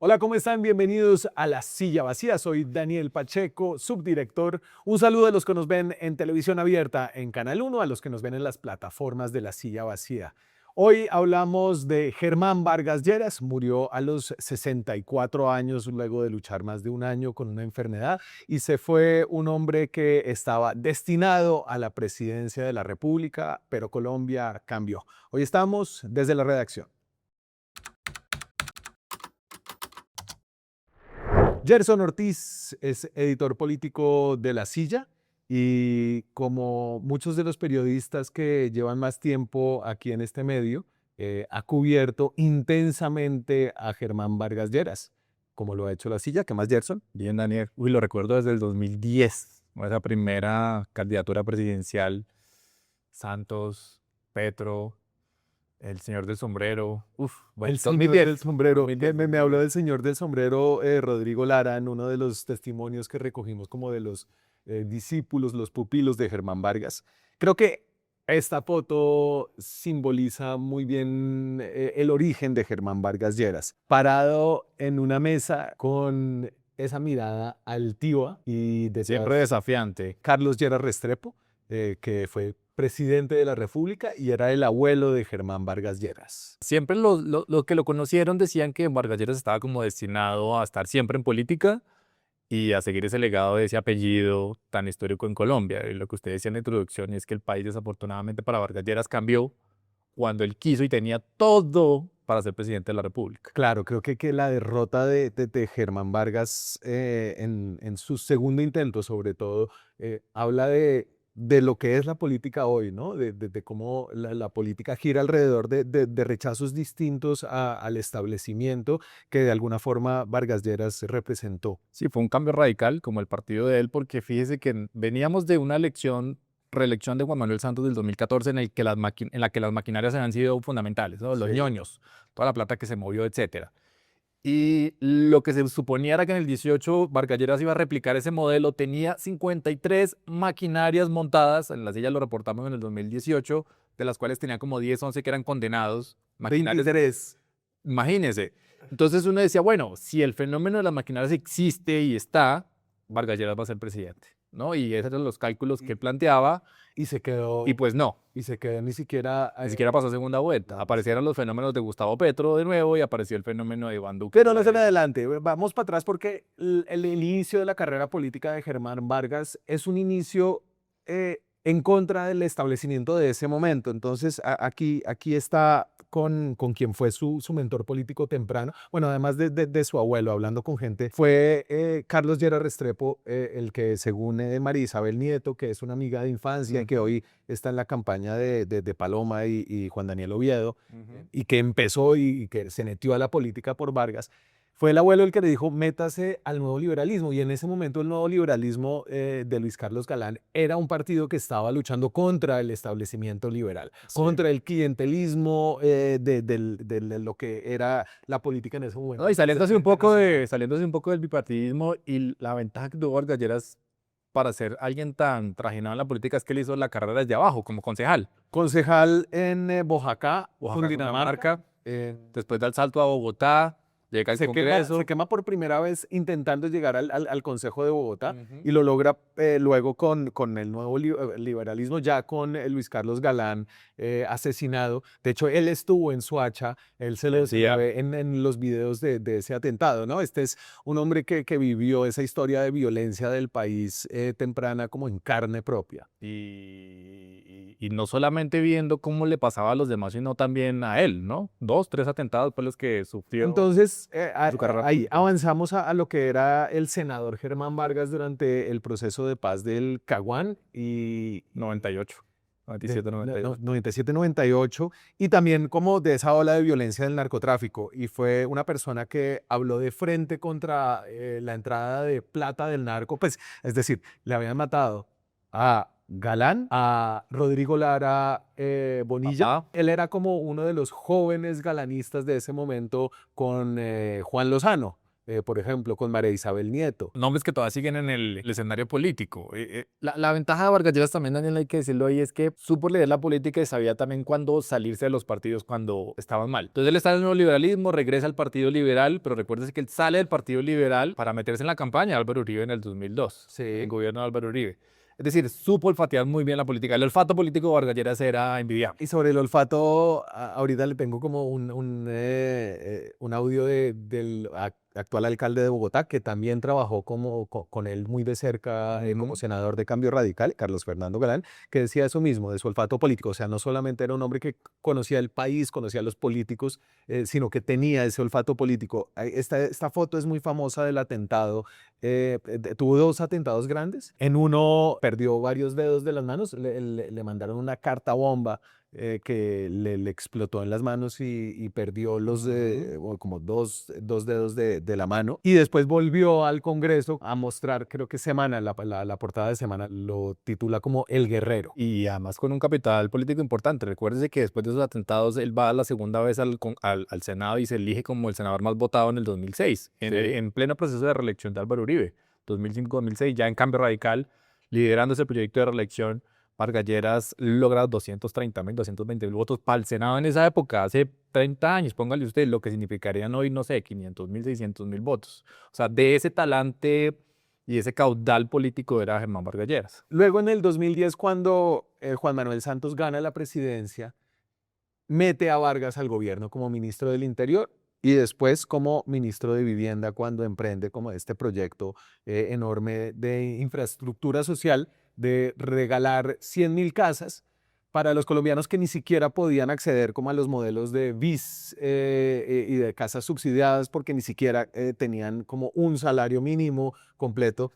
Hola, ¿cómo están? Bienvenidos a La Silla Vacía. Soy Daniel Pacheco, subdirector. Un saludo a los que nos ven en televisión abierta en Canal 1, a los que nos ven en las plataformas de La Silla Vacía. Hoy hablamos de Germán Vargas Lleras. Murió a los 64 años luego de luchar más de un año con una enfermedad y se fue un hombre que estaba destinado a la presidencia de la República, pero Colombia cambió. Hoy estamos desde la redacción. Gerson Ortiz es editor político de La Silla y como muchos de los periodistas que llevan más tiempo aquí en este medio, ha cubierto intensamente a Germán Vargas Lleras, como lo ha hecho La Silla. ¿Qué más, Gerson? Bien, Daniel. Uy, lo recuerdo desde el 2010, esa primera candidatura presidencial. Santos, Petro, el señor del sombrero. Uf, bueno, El señor 2010. del sombrero. 2010, Me 2010. habló del señor del sombrero, Rodrigo Lara, en uno de los testimonios que recogimos como de los discípulos, los pupilos de Germán Vargas. Creo que esta foto simboliza muy bien el origen de Germán Vargas Lleras, parado en una mesa con esa mirada altiva y Siempre detrás desafiante. Carlos Lleras Restrepo, que fue presidente de la República y era el abuelo de Germán Vargas Lleras. Siempre los que lo conocieron decían que Vargas Lleras estaba como destinado a estar siempre en política y a seguir ese legado de ese apellido tan histórico en Colombia. Y lo que usted decía en la introducción es que el país desafortunadamente para Vargas Lleras cambió cuando él quiso y tenía todo para ser presidente de la República. Claro, creo que la derrota de Germán Vargas en su segundo intento, sobre todo, habla de lo que es la política hoy, ¿no? De cómo la política gira alrededor de rechazos distintos al establecimiento que de alguna forma Vargas Lleras representó. Sí, fue un cambio radical como el partido de él, porque fíjese que veníamos de una reelección de Juan Manuel Santos del 2014 en la que las maquinarias habían sido fundamentales, ¿no? Los Sí. ñoños, toda la plata que se movió, etcétera. Y lo que se suponía era que en el 18 Vargas Lleras iba a replicar ese modelo. Tenía 53 maquinarias montadas, en la silla lo reportamos en el 2018, de las cuales tenía como 10, 11 que eran condenados. Maquinarias, 23. imagínense. Entonces uno decía, bueno, si el fenómeno de las maquinarias existe y está, Vargas Lleras va a ser presidente, ¿no? Y esos eran los cálculos que él planteaba, Y se quedó, y pues no, y se quedó ni siquiera. ni siquiera pasó a segunda vuelta. Aparecieron los fenómenos de Gustavo Petro de nuevo y apareció el fenómeno de Iván Duque Pero por no la se en derecha. adelante, vamos para atrás porque el inicio de la carrera política de Germán Vargas es un inicio en contra del establecimiento de ese momento. Entonces, aquí está con quien fue su mentor político temprano. Bueno, además de su abuelo, hablando con gente, fue Carlos Lleras Restrepo, el que según María Isabel Nieto, que es una amiga de infancia y que hoy está en la campaña de Paloma y Juan Daniel Oviedo, y que empezó y que se metió a la política por Vargas, fue el abuelo el que le dijo, métase al nuevo liberalismo. Y en ese momento el nuevo liberalismo de Luis Carlos Galán era un partido que estaba luchando contra el establecimiento liberal, Sí. contra el clientelismo de lo que era la política en ese momento. No, y saliéndose un poco del bipartidismo, y la ventaja que tuvo Vargas Lleras para ser alguien tan trajinado en la política es que él hizo la carrera desde abajo, como concejal. Concejal en Boyacá, Oaxaca, Cundinamarca. Cundinamarca, después da el salto a Bogotá, llega al Congreso. Se quema por primera vez intentando llegar al Consejo de Bogotá Ujú. y lo logra luego con el nuevo liberalismo, ya con Luis Carlos Galán asesinado. De hecho, él estuvo en Soacha, él se le ve en los videos de ese atentado, ¿no? Este es un hombre que vivió esa historia de violencia del país temprana como en carne propia. Y no solamente viendo cómo le pasaba a los demás, sino también a él, ¿no? 2, 3 atentados por los que sufrió Entonces, su carrera ahí política. avanzamos a lo que era el senador Germán Vargas durante el proceso de paz del Caguán y 98, 97, 98. 97-98, y también como de esa ola de violencia del narcotráfico. Y fue una persona que habló de frente contra la entrada de plata del narco, pues, es decir, le habían matado a Galán, a Rodrigo Lara Bonilla. Ajá. Él era como uno de los jóvenes galanistas de ese momento con Juan Lozano. por ejemplo, con María Isabel Nieto. Nombres que todavía siguen en el escenario político. La ventaja de Vargas Lleras también, Daniel, hay que decirlo ahí, es que supo leer la política y sabía también cuándo salirse de los partidos cuando estaban mal. Entonces él está en el neoliberalismo, regresa al Partido Liberal, pero recuérdese que él sale del Partido Liberal para meterse en la campaña de Álvaro Uribe en el 2002, el Sí. gobierno de Álvaro Uribe. Es decir, supo olfatear muy bien la política. El olfato político de Vargas Lleras era envidiable. Y sobre el olfato, ahorita le tengo como un audio del actual alcalde de Bogotá, que también trabajó con él muy de cerca como senador de Cambio Radical, Carlos Fernando Galán, que decía eso mismo, de su olfato político. O sea, no solamente era un hombre que conocía el país, conocía a los políticos, sino que tenía ese olfato político. Esta foto es muy famosa del atentado. Tuvo dos atentados grandes. En uno perdió varios dedos de las manos, le mandaron una carta bomba que le explotó en las manos y perdió como dos dedos de la mano. Y después volvió al Congreso a mostrar, creo que Semana, la portada de Semana lo titula como El Guerrero. Y además con un capital político importante. Recuérdese que después de esos atentados él va la segunda vez al Senado y se elige como el senador más votado en el 2006, en pleno proceso de reelección de Álvaro Uribe, 2005-2006, ya en Cambio Radical, liderando ese proyecto de reelección. Vargas Lleras logra 230.000, 220.000 votos para el Senado en esa época, hace 30 años, póngale usted, lo que significarían hoy, no sé, 500.000, 600.000 votos. O sea, de ese talante y ese caudal político era Germán Vargas Lleras. Luego en el 2010, cuando Juan Manuel Santos gana la presidencia, mete a Vargas al gobierno como ministro del Interior y después como ministro de Vivienda cuando emprende como este proyecto enorme de infraestructura social de regalar 100.000 casas para los colombianos que ni siquiera podían acceder como a los modelos de BIS y de casas subsidiadas porque ni siquiera tenían como un salario mínimo completo.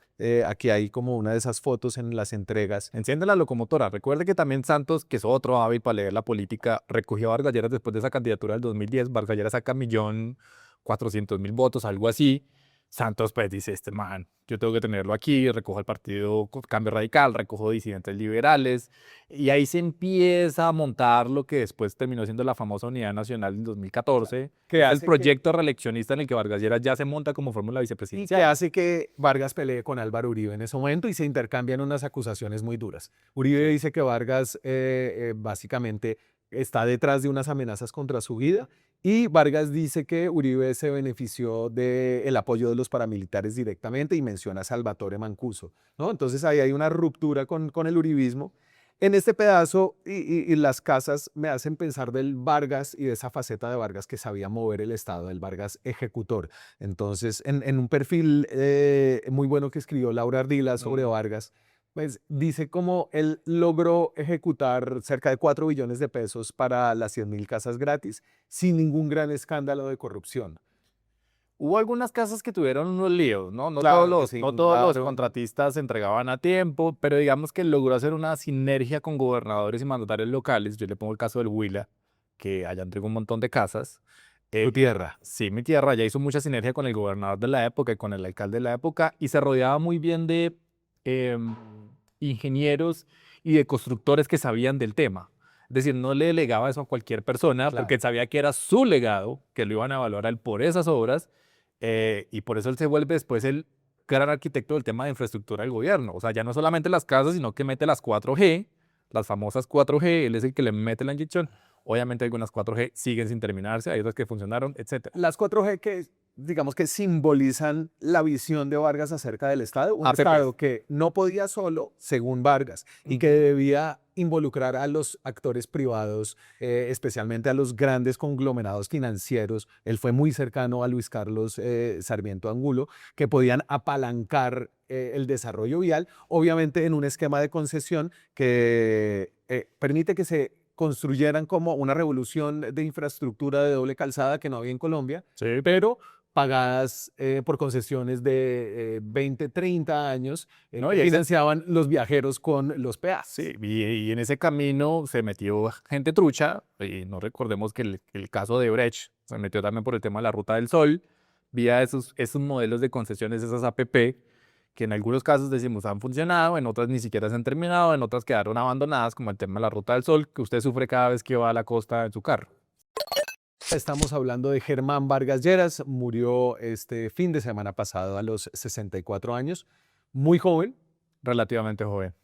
Aquí hay como una de esas fotos en las entregas. Enciende la locomotora. Recuerde que también Santos, que es otro hábil para leer la política, recogió a Vargas Lleras después de esa candidatura del 2010. Vargas Lleras saca 1.400.000 votos, algo así. Santos pues dice, este man, yo tengo que tenerlo aquí, recojo el partido Cambio Radical, recojo disidentes liberales, y ahí se empieza a montar lo que después terminó siendo la famosa Unidad Nacional en 2014, que es el proyecto reeleccionista en el que Vargas Lleras ya se monta como fórmula vicepresidencial. Y que hace que Vargas pelee con Álvaro Uribe en ese momento y se intercambian unas acusaciones muy duras. Uribe dice que Vargas básicamente está detrás de unas amenazas contra su vida y Vargas dice que Uribe se benefició del apoyo de los paramilitares directamente y menciona a Salvatore Mancuso, ¿no? Entonces ahí hay una ruptura con el uribismo. En este pedazo y las casas me hacen pensar del Vargas y de esa faceta de Vargas que sabía mover el Estado, del Vargas ejecutor. Entonces, en un perfil muy bueno que escribió Laura Ardila sobre Vargas, pues dice cómo él logró ejecutar cerca de 4 billones de pesos para las 100.000 casas gratis sin ningún gran escándalo de corrupción. Hubo algunas casas que tuvieron unos líos, ¿no? No Claro todos que los, sí, no todos los claro. contratistas se entregaban a tiempo, pero digamos que logró hacer una sinergia con gobernadores y mandatarios locales. Yo le pongo el caso del Huila, que allá entregó un montón de casas. Tu tierra. Sí, mi tierra, ya hizo mucha sinergia con el gobernador de la época y con el alcalde de la época y se rodeaba muy bien de ingenieros y de constructores que sabían del tema. Es decir, no le delegaba eso a cualquier persona Claro. porque sabía que era su legado, que lo iban a evaluar a él por esas obras y por eso él se vuelve después el gran arquitecto del tema de infraestructura del gobierno. O sea, ya no solamente las casas, sino que mete las 4G, las famosas 4G, él es el que le mete la inyección. Obviamente algunas 4G siguen sin terminarse, hay otras que funcionaron, etc. Las 4G que, digamos que simbolizan la visión de Vargas acerca del Estado, un APP. Estado que no podía solo, según Vargas, y que debía involucrar a los actores privados, especialmente a los grandes conglomerados financieros. Él fue muy cercano a Luis Carlos Sarmiento Angulo, que podían apalancar el desarrollo vial, obviamente en un esquema de concesión que permite que se construyeran como una revolución de infraestructura de doble calzada que no había en Colombia, Sí. pero pagadas por concesiones de 20, 30 años, No, que y ese- financiaban los viajeros con los peajes. Sí, y en ese camino se metió gente trucha, y no recordemos que el caso de Brecht se metió también por el tema de la Ruta del Sol, vía esos modelos de concesiones, esas APP, que en algunos casos decimos han funcionado, en otras ni siquiera se han terminado, en otras quedaron abandonadas, como el tema de la Ruta del Sol, que usted sufre cada vez que va a la costa en su carro. Estamos hablando de Germán Vargas Lleras, murió este fin de semana pasado a los 64 años, muy joven. Relativamente joven,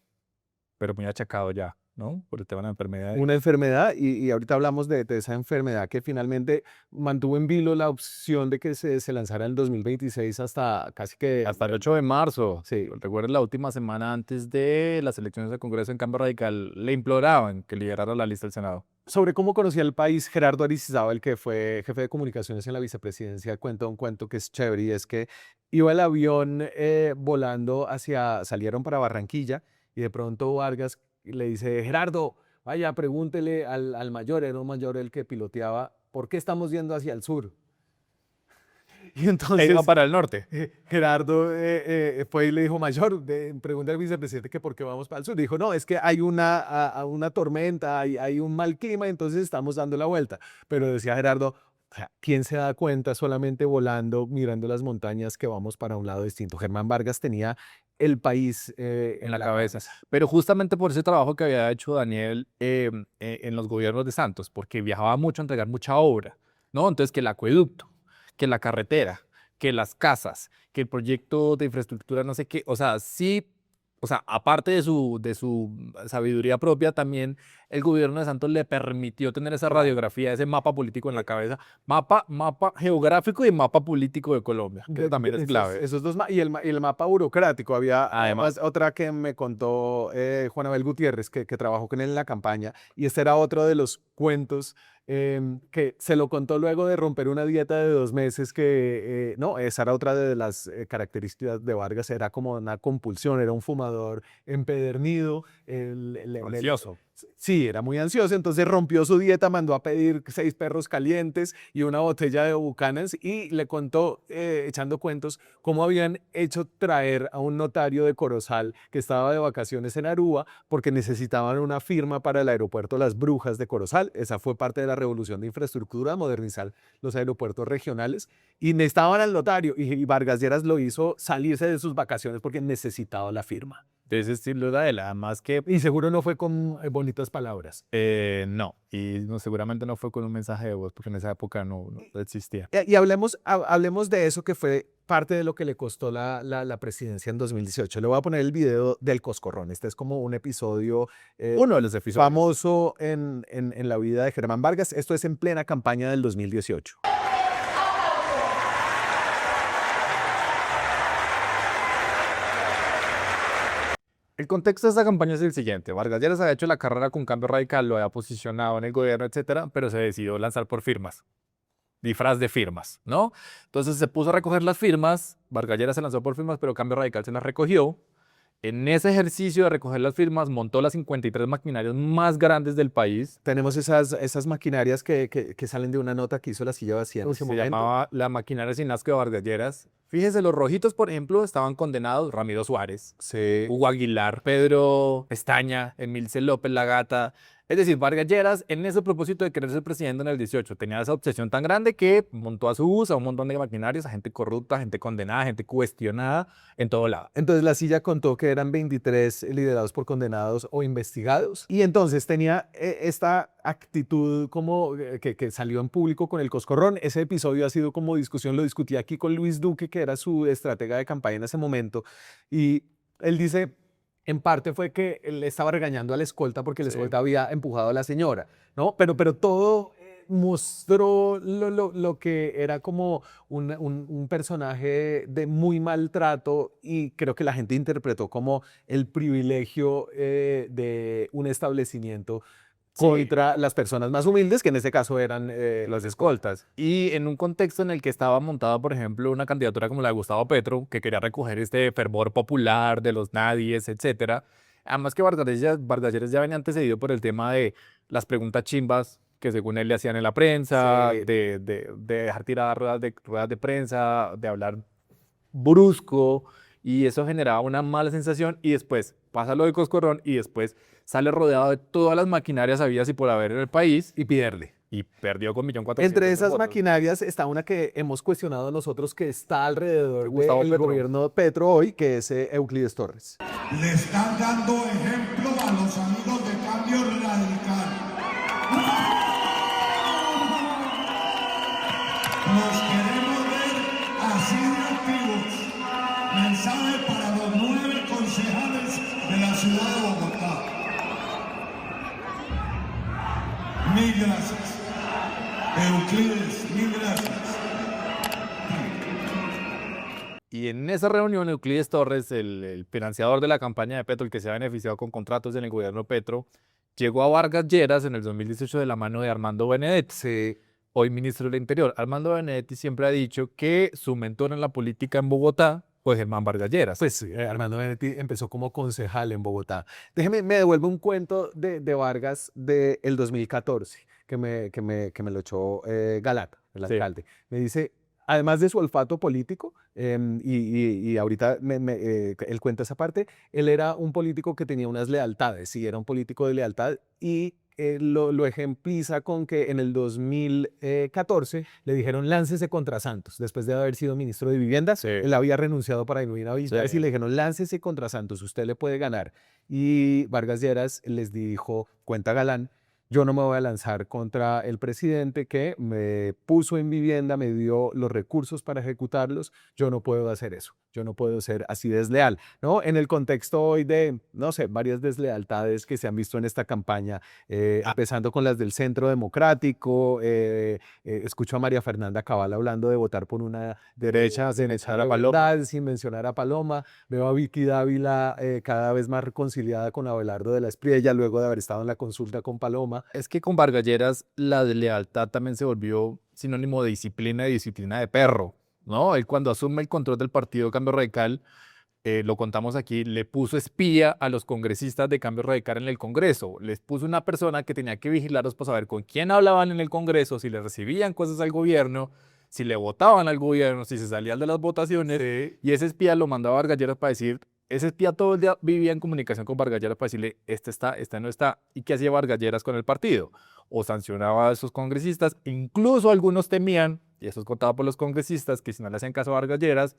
pero muy achacado ya, ¿no? Por el tema de la enfermedad. Una enfermedad y ahorita hablamos de esa enfermedad que finalmente mantuvo en vilo la opción de que se lanzara en 2026 hasta casi que... Hasta el 8 de marzo. Sí. Recuerden, la última semana antes de las elecciones del Congreso, en Cambio Radical le imploraban que liderara la lista del Senado. Sobre cómo conocía el país, Gerardo Aristizábal, que fue jefe de comunicaciones en la vicepresidencia, cuenta un cuento que es chévere y es que iba el avión volando salieron para Barranquilla y de pronto Vargas le dice, Gerardo, vaya, pregúntele al mayor, era un mayor el que piloteaba, ¿por qué estamos yendo hacia el sur? Y entonces Iba para el norte. Gerardo fue y le dijo, mayor, pregunta al vicepresidente que por qué vamos para el sur. Dijo, no, es que hay una tormenta, hay un mal clima, entonces estamos dando la vuelta. Pero decía Gerardo, o sea, ¿quién se da cuenta solamente volando, mirando las montañas que vamos para un lado distinto? Germán Vargas tenía el país En la cabeza. Pero justamente por ese trabajo que había hecho Daniel en los gobiernos de Santos, porque viajaba mucho a entregar mucha obra, ¿no? Entonces, que el acueducto, que la carretera, que las casas, que el proyecto de infraestructura, no sé qué, o sea, sí, o sea, aparte de su sabiduría propia, también el gobierno de Santos le permitió tener esa radiografía, ese mapa político en la cabeza, mapa geográfico y mapa político de Colombia, que también es clave. Esos dos, y el mapa burocrático. Había Además, otra que me contó Juan Abel Gutiérrez, que trabajó con él en la campaña, y este era otro de los cuentos que se lo contó luego de romper una dieta de 2 meses, que no, esa era otra de las características de Vargas, era como una compulsión, era un fumador empedernido. ansioso. Sí, era muy ansioso, entonces rompió su dieta, mandó a pedir 6 perros calientes y una botella de Buchanan's y le contó, echando cuentos, cómo habían hecho traer a un notario de Corozal que estaba de vacaciones en Aruba porque necesitaban una firma para el aeropuerto Las Brujas de Corozal. Esa fue parte de la revolución de infraestructura, modernizar los aeropuertos regionales y necesitaban al notario y Vargas Lleras lo hizo salirse de sus vacaciones porque necesitaba la firma. De ese estilo de él, además que... Y seguro no fue con bonitas palabras. no, y no, seguramente no fue con un mensaje de voz, porque en esa época no existía. Y hablemos de eso que fue parte de lo que le costó la presidencia en 2018. Le voy a poner el video del Coscorrón. Este es como un episodio Uno de los episodios famoso en la vida de Germán Vargas. Esto es en plena campaña del 2018. El contexto de esta campaña es el siguiente. Vargas Lleras había hecho la carrera con Cambio Radical, lo había posicionado en el gobierno, etcétera, pero se decidió lanzar por firmas. Disfraz de firmas, ¿no? Entonces se puso a recoger las firmas, Vargas Lleras se lanzó por firmas, pero Cambio Radical se las recogió. En ese ejercicio de recoger las firmas, montó las 53 maquinarias más grandes del país. Tenemos esas maquinarias que salen de una nota que hizo La Silla Vacía en ese Se momento. llamaba la maquinaria sin asco de Vargas Lleras. Fíjese, los rojitos, por ejemplo, estaban condenados Ramiro Suárez, Sí. Hugo Aguilar, Pedro Pestaña, Emilce López La Gata. Es decir, Vargas Lleras, en ese propósito de querer ser presidente en el 18, tenía esa obsesión tan grande que montó a su bus a un montón de maquinarias, a gente corrupta, gente condenada, gente cuestionada en todo lado. Entonces La Silla contó que eran 23 liderados por condenados o investigados. Y entonces tenía esta actitud como que salió en público con el Coscorrón. Ese episodio ha sido como discusión, lo discutí aquí con Luis Duque, que era su estratega de campaña en ese momento. Y él dice, en parte fue que él estaba regañando a la escolta porque la escolta había empujado a la señora, ¿no? Pero todo mostró lo que era como un personaje de muy maltrato y creo que la gente interpretó como el privilegio de un establecimiento contra las personas más humildes, que en este caso eran Los escoltas. Y en un contexto en el que estaba montada, por ejemplo, una candidatura como la de Gustavo Petro, que quería recoger este fervor popular de los nadies, etcétera. Además que Vargas Lleras ya venía antecedido por el tema de las preguntas chimbas que según él le hacían en la prensa, Sí. de dejar tiradas ruedas de prensa, de hablar brusco, y eso generaba una mala sensación. Y después pasa lo de Coscorrón y después sale rodeado de todas las maquinarias habidas y por haber en el país y pierde. y perdió con 1.400.000 Entre esas votos. maquinarias está una que hemos cuestionado nosotros que está alrededor Gustavo del Petro. gobierno Petro hoy, que es Euclides Torres. Le están dando ejemplo a los amigos de Cambio Radical. y inactivos. Mensaje para los 9 concejales de la ciudad de Bogotá. Mil gracias. Euclides, mil gracias. Y en esa reunión, Euclides Torres, el financiador de la campaña de Petro, el que se ha beneficiado con contratos en el gobierno Petro, llegó a Vargas Lleras en el 2018 de la mano de Armando Benedetti, Sí, hoy ministro del Interior. Armando Benedetti siempre ha dicho que su mentor en la política en Bogotá fue Germán Vargas Lleras. pues sí, Armando Benedetti empezó como concejal en Bogotá. Me devuelve un cuento de Vargas del 2014, que me lo echó Galán, el Sí. alcalde. Me dice, además de su olfato político, y ahorita él cuenta esa parte, él era un político que tenía unas lealtades, sí, era un político de lealtad, y lo ejempliza con que en el 2014 le dijeron láncese contra Santos, después de haber sido ministro de Vivienda. Sí. Él había renunciado para irnos a visitar Sí. y le dijeron láncese contra Santos, usted le puede ganar. Y Vargas Lleras les dijo, cuenta Galán, yo no me voy a lanzar contra el presidente que me puso en vivienda, me dio los recursos para ejecutarlos, yo no puedo hacer eso, yo no puedo ser así desleal, ¿no? En el contexto hoy de, no sé, varias deslealtades que se han visto en esta campaña, empezando con las del Centro Democrático, escucho a María Fernanda Cabal hablando de votar por una derecha sin echar a Paloma, sin mencionar a Paloma, veo a Vicky Dávila cada vez más reconciliada con Abelardo de la Espriella luego de haber estado en la consulta con Paloma. Es que con Vargas Lleras la lealtad también se volvió sinónimo de disciplina de perro, ¿no? Él cuando asume el control del partido Cambio Radical, lo contamos aquí, le puso espía a los congresistas de Cambio Radical en el Congreso. Les puso una persona que tenía que vigilarlos para saber con quién hablaban en el Congreso, si le recibían cosas al gobierno, si le votaban al gobierno, si se salían de las votaciones. Sí. Y ese espía lo mandó a Vargas Lleras para decir, ese espía todo el día vivía en comunicación con Vargas Lleras para decirle, este está, este no está. ¿Y qué hacía Vargas Lleras con el partido? O sancionaba a esos congresistas, incluso algunos temían, y eso es contado por los congresistas, que si no le hacían caso a Vargas Lleras,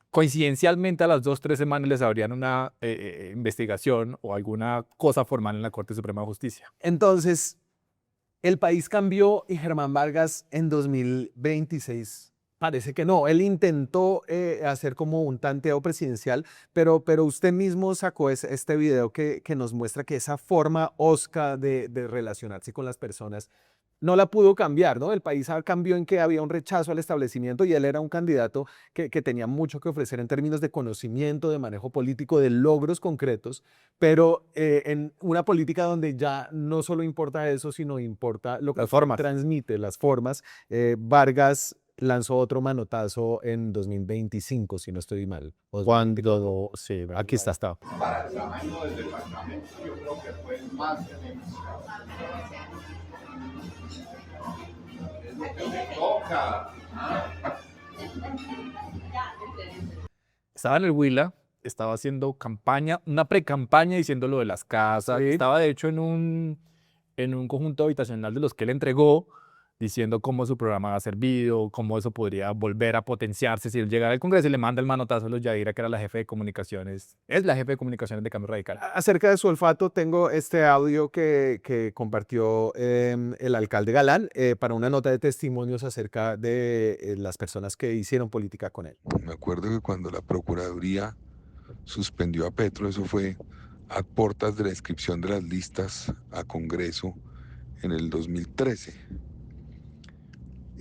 coincidencialmente a las 2-3 semanas les abrían una investigación o alguna cosa formal en la Corte Suprema de Justicia. Entonces, el país cambió y Germán Vargas en 2026 parece que no. Él intentó hacer como un tanteo presidencial, pero usted mismo sacó este video que nos muestra que esa forma osca de relacionarse con las personas no la pudo cambiar, ¿no? El país cambió en que había un rechazo al establecimiento y él era un candidato que tenía mucho que ofrecer en términos de conocimiento, de manejo político, de logros concretos, pero en una política donde ya no solo importa eso, sino importa lo que Las formas. transmite, las formas. Vargas lanzó otro manotazo en 2025, si no estoy mal. Cuando, sí, Aquí está. Para el tamaño del departamento, yo creo que fue más que negociado. Es lo que me toca. Estaba en el Huila, estaba haciendo campaña, una pre-campaña diciendo lo de las casas. Sí. Estaba de hecho en un conjunto habitacional de los que él entregó, diciendo cómo su programa ha servido, cómo eso podría volver a potenciarse si él llegara al Congreso y le manda el manotazo a los Yadira, que era la jefe de comunicaciones, es la jefe de comunicaciones de Cambio Radical. Acerca de su olfato, tengo este audio que compartió el alcalde Galán para una nota de testimonios acerca de las personas que hicieron política con él. Me acuerdo que cuando la Procuraduría suspendió a Petro, eso fue a portas de la inscripción de las listas a Congreso en el 2013.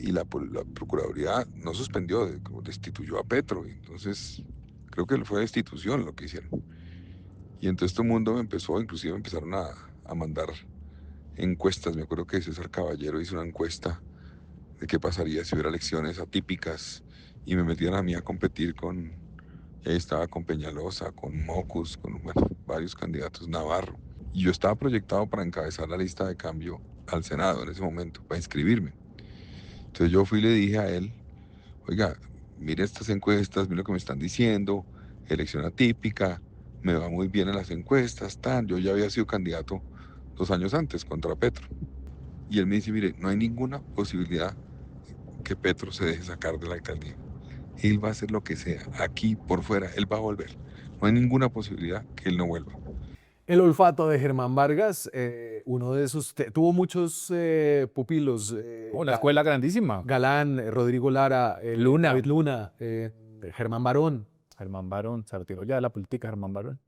Y la Procuraduría no suspendió, destituyó a Petro. Entonces, creo que fue destitución lo que hicieron. Y entonces todo el mundo inclusive empezaron a mandar encuestas. Me acuerdo que César Caballero hizo una encuesta de qué pasaría si hubiera elecciones atípicas y me metían a mí a competir con, ahí estaba con Peñalosa, con Mocus, con varios candidatos, Navarro. Y yo estaba proyectado para encabezar la lista de cambio al Senado en ese momento, para inscribirme. Entonces yo fui y le dije a él, oiga, mire estas encuestas, mire lo que me están diciendo, elección atípica, me va muy bien en las encuestas, yo ya había sido candidato 2 años antes contra Petro. Y él me dice, mire, no hay ninguna posibilidad que Petro se deje sacar de la alcaldía. Él va a hacer lo que sea, aquí, por fuera, él va a volver. No hay ninguna posibilidad que él no vuelva. El olfato de Germán Vargas, uno de esos, tuvo muchos pupilos. Una escuela grandísima. Galán, Rodrigo Lara, Luna. David Luna, Germán Barón. Germán Barón, se retiró ya de la política, Germán Barón.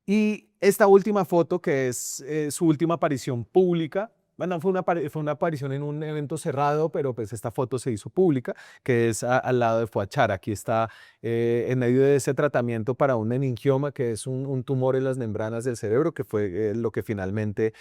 Y esta última foto, que es su última aparición pública, bueno, fue una aparición en un evento cerrado, pero pues esta foto se hizo pública, que es al lado de Fuad Char. Aquí está en medio de ese tratamiento para un meningioma, que es un tumor en las membranas del cerebro, que fue lo que finalmente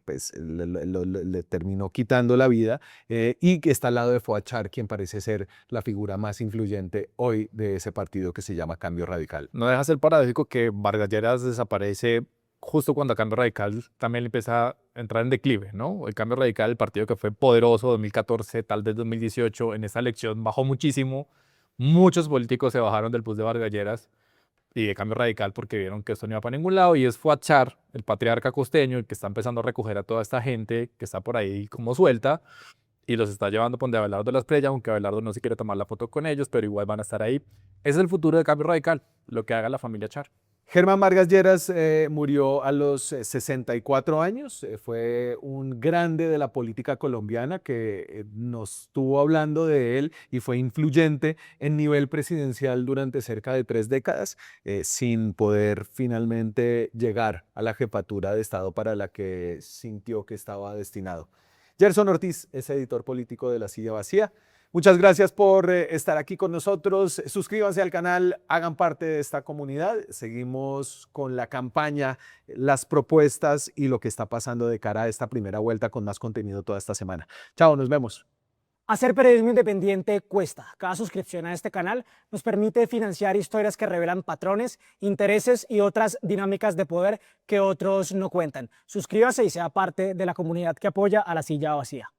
pues, le terminó quitando la vida, y que está al lado de Fuad Char, quien parece ser la figura más influyente hoy de ese partido que se llama Cambio Radical. No deja de ser paradójico que Vargas Lleras desaparece justo cuando el Cambio Radical también empieza a entrar en declive, ¿no? El Cambio Radical, el partido que fue poderoso 2014, tal vez 2018, en esa elección bajó muchísimo. Muchos políticos se bajaron del bus de Vargas Lleras y de Cambio Radical porque vieron que esto no iba para ningún lado, y es Fuad Char, el patriarca costeño, el que está empezando a recoger a toda esta gente que está por ahí como suelta y los está llevando por donde Abelardo las Prella, aunque Abelardo no se quiere tomar la foto con ellos, pero igual van a estar ahí. Ese es el futuro de Cambio Radical, lo que haga la familia Char. Germán Vargas Lleras murió a los 64 años, fue un grande de la política colombiana que nos estuvo hablando de él y fue influyente en nivel presidencial durante cerca de 3 décadas, sin poder finalmente llegar a la jefatura de Estado para la que sintió que estaba destinado. Gerson Ortiz es editor político de La Silla Vacía. Muchas gracias por estar aquí con nosotros. Suscríbanse al canal, hagan parte de esta comunidad. Seguimos con la campaña, las propuestas y lo que está pasando de cara a esta primera vuelta con más contenido toda esta semana. Chao, nos vemos. Hacer periodismo independiente cuesta. Cada suscripción a este canal nos permite financiar historias que revelan patrones, intereses y otras dinámicas de poder que otros no cuentan. Suscríbase y sea parte de la comunidad que apoya a La Silla Vacía.